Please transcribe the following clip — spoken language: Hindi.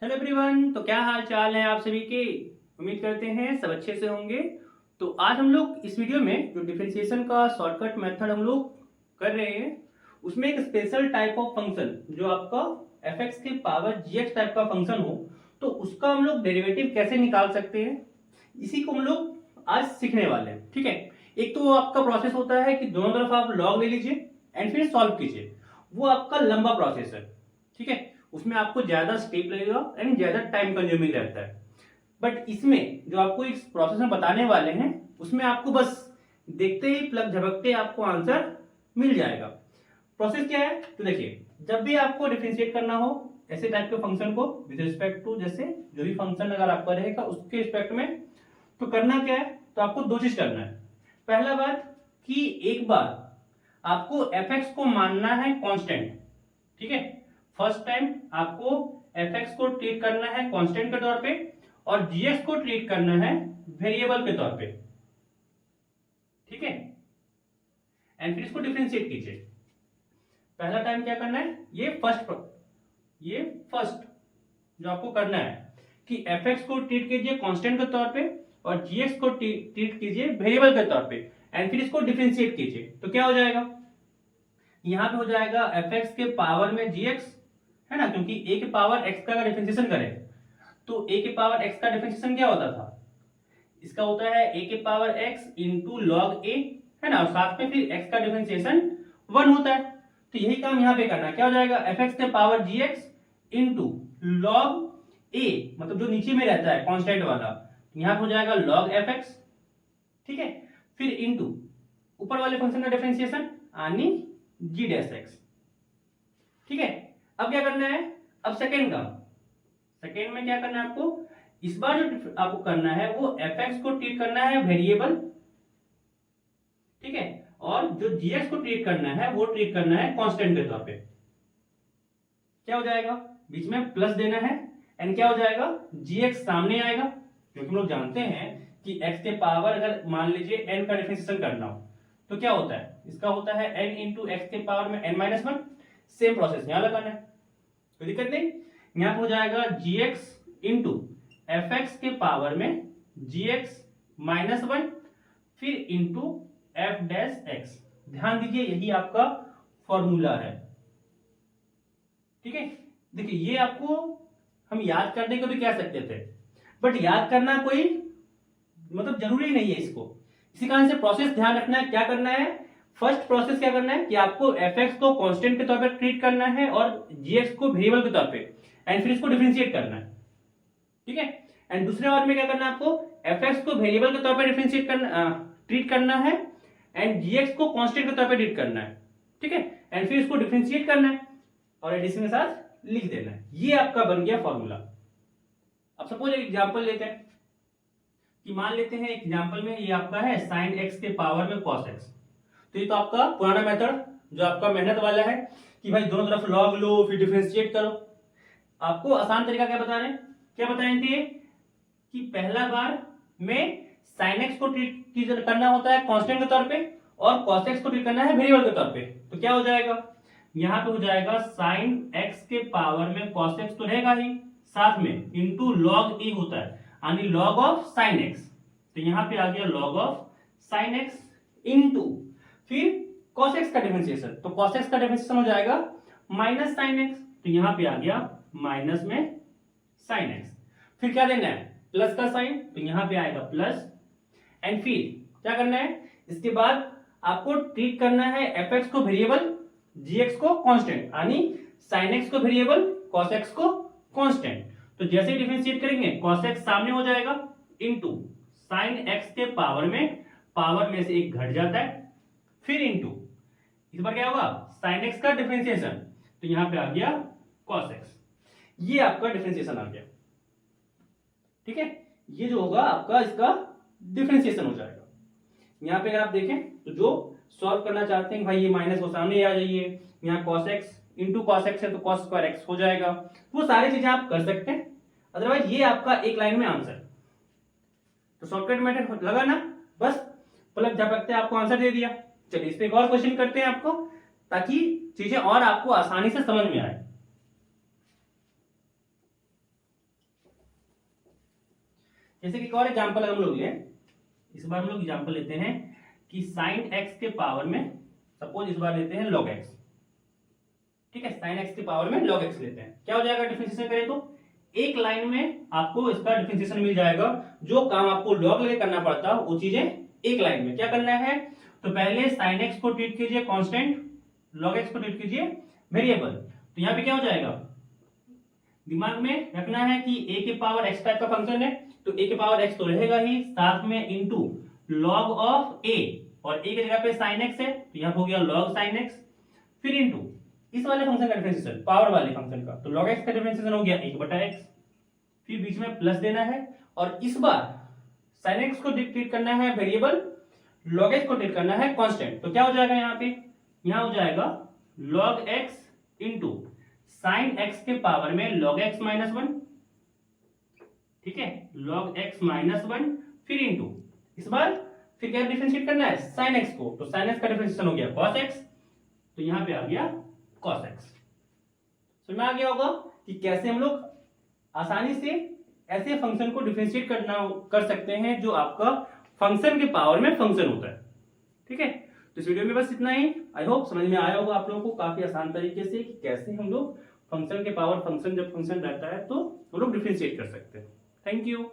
Hello everyone. तो क्या हाल चाल है आप सभी के। उम्मीद करते हैं सब अच्छे से होंगे। तो आज हम लोग इस वीडियो में जो डिफरेंशिएशन का शॉर्टकट मेथड हम लोग कर रहे हैं उसमें एक स्पेशल टाइप ऑफ फंक्शन जो आपका एफ एक्स के पावर जी एक्स टाइप का फंक्शन हो तो उसका हम लोग डेरिवेटिव कैसे निकाल सकते हैं इसी को हम लोग आज सीखने वाले हैं। ठीक है। एक तो आपका प्रोसेस होता है कि दोनों तरफ आप लॉग ले लीजिए एंड फिर सॉल्व कीजिए। वो आपका लंबा प्रोसेस है। ठीक है। उसमें आपको ज्यादा स्टेप लगेगा एंड ज्यादा टाइम कंज्यूमिंग रहता है। बट इसमें जो आपको इस प्रोसेस में बताने वाले हैं उसमें आपको बस देखते ही प्लग झपकते आपको आंसर मिल जाएगा। प्रोसेस क्या है तो देखिए, जब भी आपको डिफरेंशिएट करना हो ऐसे टाइप के फंक्शन को विद रिस्पेक्ट टू जैसे जो भी फंक्शन अगर आपका रहेगा उसके रिस्पेक्ट में तो करना क्या है, तो आपको दो चीज करना है। पहला बात कि एक बार आपको एफ एक्स को मानना है कांस्टेंट। ठीक है। फर्स्ट टाइम आपको एफ एक्स को ट्रीट करना है कांस्टेंट के तौर पे और जीएक्स को ट्रीट करना है वेरिएबल के तौर पे। ठीक है। एंड फिर इसको डिफरेंशिएट कीजिए। पहला टाइम क्या करना है, ये फर्स्ट जो आपको करना है कि एफ एक्स को ट्रीट कीजिए कांस्टेंट के तौर पे और जीएक्स को ट्रीट कीजिए वेरिएबल के तौर पे एंड फिर इसको डिफरेंशिएट कीजिए। तो क्या हो जाएगा, यहां पे हो जाएगा एफ एक्स के पावर में जीएक्स, है ना, क्योंकि a के पावर x का डिफरेंशिएशन करें तो a के पावर x का डिफरेंशिएशन क्या होता था, इसका होता है a के power x into log a, है ना, और साथ में फिर x का डिफरेंशिएशन 1 होता है। तो यही काम यहाँ पे करना है। क्या हो जाएगा, fx के power gx into log a, मतलब जो नीचे में रहता है कांस्टेंट वाला, यहाँ पे हो जाएगा लॉग fx। ठीक है। फिर इंटू ऊपर वाले फंक्शन का डिफरेंशिएशन यानी g डैश x। ठीक है। अब क्या करना है, अब सेकेंड में क्या करना है आपको, इस बार जो आपको करना है वो एफ एक्स को ट्रीट करना है वेरिएबल। ठीक है। और जो जीएक्स को ट्रीट करना है वो ट्रीट करना है कांस्टेंट के तौर पे। क्या हो जाएगा, बीच में प्लस देना है एंड क्या हो जाएगा, जीएक्स सामने आएगा क्योंकि हम लोग जानते हैं कि एक्स के पावर अगर मान लीजिए एन का डिफरेंशिएशन करना हो तो क्या होता है, इसका होता है एन इंटू एक्स के पावर में n minus one. Same process यहां लगाना है, कोई दिक्कत नहीं। यहां हो जाएगा gx इंटू एफ एक्स के पावर में gx माइनस वन फिर इंटू एफ डैश एक्स। ध्यान दीजिए यही आपका फॉर्मूला है। ठीक है। देखिए ये आपको हम याद करने को भी कह सकते थे बट याद करना कोई मतलब जरूरी नहीं है इसको। इसी कारण से प्रोसेस ध्यान रखना है। क्या करना है, फर्स्ट प्रोसेस क्या करना है कि आपको एफ एक्स को कांस्टेंट के तौर पे ट्रीट करना है और जीएक्स को वेरिएबल के तौर पे एंड फिर इसको डिफरेंशिएट करना है। ठीक है। एंड दूसरे बार में क्या करना है, आपको एफ एक्स को वेरिएबल के तौर पे डिफरेंशिएट करना ट्रीट करना है एंड जीएक्स को कांस्टेंट के तौर पे ट्रीट करना है। ठीक है। एंड फिर इसको डिफरेंशिएट करना है और एडिशन के साथ लिख देना है। ये आपका बन गया फॉर्मूला। अब सपोज एक एग्जांपल लेते हैं कि मान लेते हैं एग्जांपल में ये आपका है साइन एक्स के पावर में कॉस एक्स। तो ये तो आपका पुराना मेथड जो आपका मेहनत वाला है कि भाई दोनों तरफ लॉग लो फिर डिफरेंशिएट करो। आपको आसान तरीका क्या बता रहे हैं, क्या बताएंगे कि पहला बार में साइन एक्स को ट्रीट करना होता है कांस्टेंट के तौर पे और कॉस एक्स को ट्रीट करना है वेरिएबल के तौर पे। तो क्या हो जाएगा, यहां पे हो जाएगा साइन एक्स के पावर में कॉस एक्स तो रहेगा ही, साथ में इंटू लॉग ए होता है यानी लॉग ऑफ साइन एक्स। तो यहां पे आ गया log of sine x into फिर cos x का डिफरेंशिएशन। तो cos x का डिफरेंशिएशन हो जाएगा माइनस साइन एक्स। तो यहां पे आ गया माइनस में साइन एक्स। फिर क्या देना है, प्लस का साइन, तो यहां पे आएगा प्लस एंड फिर क्या करना है, इसके बाद आपको ट्रीट करना है एफ एक्स को वेरिएबल जीएक्स को कांस्टेंट यानी साइन एक्स को वेरिएबल cos x को कांस्टेंट। तो जैसे ही डिफरेंशिएट करेंगे cos x सामने हो जाएगा इंटू साइन एक्स के पावर में से एक घट जाता है फिर इंटू इस बार क्या होगा साइन एक्स का डिफरेंशिएशन। तो यहां पे आ गया cos x। ये आपका डिफरेंशिएशन आ गया। ठीक है। ये जो होगा आपका इसका डिफरेंशिएशन हो जाएगा। यहां पे अगर आप देखें तो जो सॉल्व करना चाहते हैं भाई ये माइनस को सामने आ जाइए, यहाँ cos x into cos x है तो cos स्क्वायर x हो जाएगा। वो सारी चीजें आप कर सकते हैं, अदरवाइज ये आपका एक लाइन में आंसर। तो शॉर्टकट मेथड लगा ना, बस पलक झपकते आपको आंसर दे दिया। चलिए इस पे एक और क्वेश्चन करते हैं आपको ताकि चीजें और आपको आसानी से समझ में आए। जैसे कि एक और एग्जाम्पल हम लोग लें, इस बार हम लोग एग्जाम्पल लेते हैं कि साइन एक्स के पावर में, सपोज इस बार लेते हैं लॉग एक्स, ठीक है, साइन एक्स के पावर में लॉग एक्स लेते हैं। क्या हो जाएगा डिफरेंशिएशन करें तो एक लाइन में आपको इसका डिफरेंशिएशन मिल जाएगा। जो काम आपको लॉग लेके करना पड़ता वो चीजें एक लाइन में। क्या करना है, तो पहले साइन एक्स को ट्रीट कीजिए कांस्टेंट, लॉग एक्स को ट्रीट कीजिए वेरिएबल। तो यहाँ पे क्या हो जाएगा, दिमाग में रखना है कि a के पावर x टाइप का फंक्शन है, तो a के पावर x तो रहेगा ही, साथ में इनटू log ऑफ a, और a की जगह पे sin x है तो यहाँ हो गया log sin x, फिर इनटू इस वाले फंक्शन का डिफरेंशिएशन, पावर वाले फंक्शन का, तो log x का डिफरेंशिएशन हो गया 1/x, फिर बीच में प्लस देना है, और इस बार sin x को ट्रीट करना है वेरिएबल, log x को ट्रीट करना है कांस्टेंट। तो क्या हो जाएगा यहाँ पे, यहाँ हो जाएगा log x into sine x के पावर में log x माइनस 1, ठीक है, log x माइनस 1, फिर इनटू इस बार फिर क्या डिफरेंशिएट करना है साइन x को, तो साइन x का डिफरेंशिएशन हो गया cos x, तो यहाँ पे आ गया cos x। समझ में आ गया होगा कि कैसे हम लोग आसानी से ऐसे फंक्शन को डिफरेंशिएट कर सकते हैं जो आपका फंक्शन के पावर में फंक्शन होता है। ठीक है, तो इस वीडियो में बस इतना ही। आई होप समझ में आया होगा आप लोगों को काफी आसान तरीके से कि कैसे हम लोग फंक्शन के पावर फंक्शन जब फंक्शन रहता है तो हम लोग डिफरेंशिएट कर सकते हैं। Thank you.